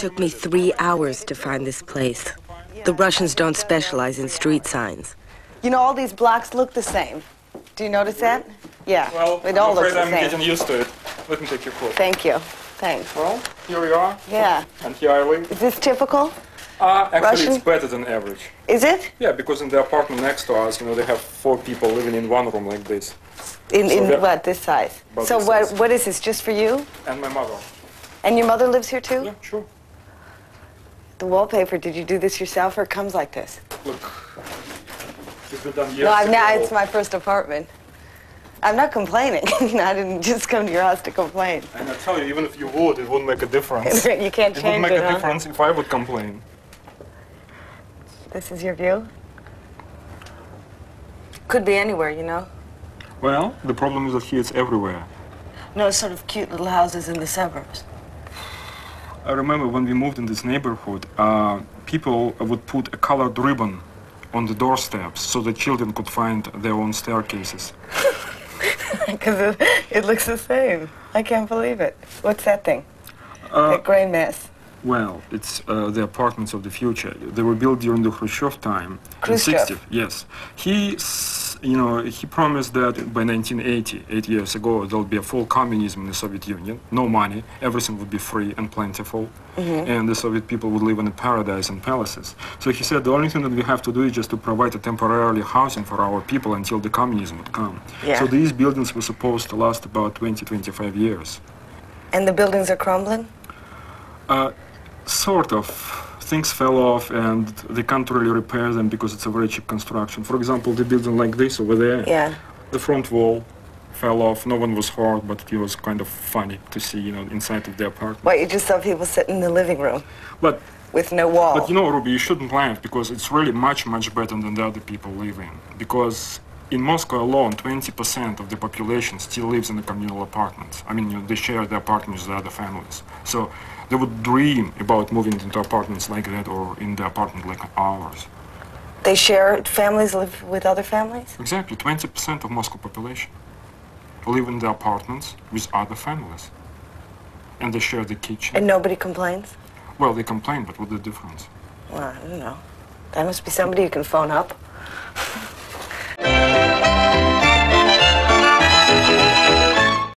took me 3 hours to find this place. The Russians don't specialize in street signs. You know, all these blocks look the same. Do you notice that? Yeah, well, it all looks the same. I'm getting used to it. Let me take your coat. Thank you. Thanks. Well, here we are. Yeah. And here I live. Is this typical? Actually, Russian? It's better than average. Is it? Yeah, because in the apartment next to us, you know, they have 4 people living in one room like this. In what, this size? So what is this, just for you? And my mother. And your mother lives here too? Yeah, sure. The wallpaper, did you do this yourself or it comes like this? Look, it's been done years No, ago. it's my first apartment. I'm not complaining. I didn't just come to your house to complain. And I tell you, even if you would, it wouldn't make a difference. You can't change it, It wouldn't make a huh? difference if I would complain. This is your view? Could be anywhere, you know? Well, the problem is that here it's everywhere. No, sort of cute little houses in the suburbs. I remember when we moved in this neighborhood, people would put a colored ribbon on the doorsteps so the children could find their own staircases. Because it looks the same. I can't believe it. What's that thing? That gray mess. Well, it's the apartments of the future. They were built during the Khrushchev time. Khrushchev? In 60s, yes. He promised that by 1980, 8 years ago, there'll be a full communism in the Soviet Union, no money, everything would be free and plentiful, and the Soviet people would live in a paradise and palaces. So he said the only thing that we have to do is just to provide a temporarily housing for our people until the communism would come. Yeah. So these buildings were supposed to last about 20-25 years. And the buildings are crumbling? Sort of. Things fell off and they can't really repair them because it's a very cheap construction. For example, the building like this over there, yeah. The front wall fell off. No one was hurt, but it was kind of funny to see, you know, inside of the apartment. What, you just saw people sitting in the living room? But with no wall? But you know, Ruby, you shouldn't laugh because it's really much, much better than the other people live in. Because in Moscow alone, 20% of the population still lives in the communal apartments. I mean, you know, they share the apartments with other families. So they would dream about moving into apartments like that or in the apartment like ours. They share, families live with other families? Exactly, 20% of Moscow population live in the apartments with other families. And they share the kitchen. And nobody complains? Well, they complain, but what's the difference? Well, I don't know. That must be somebody you can phone up.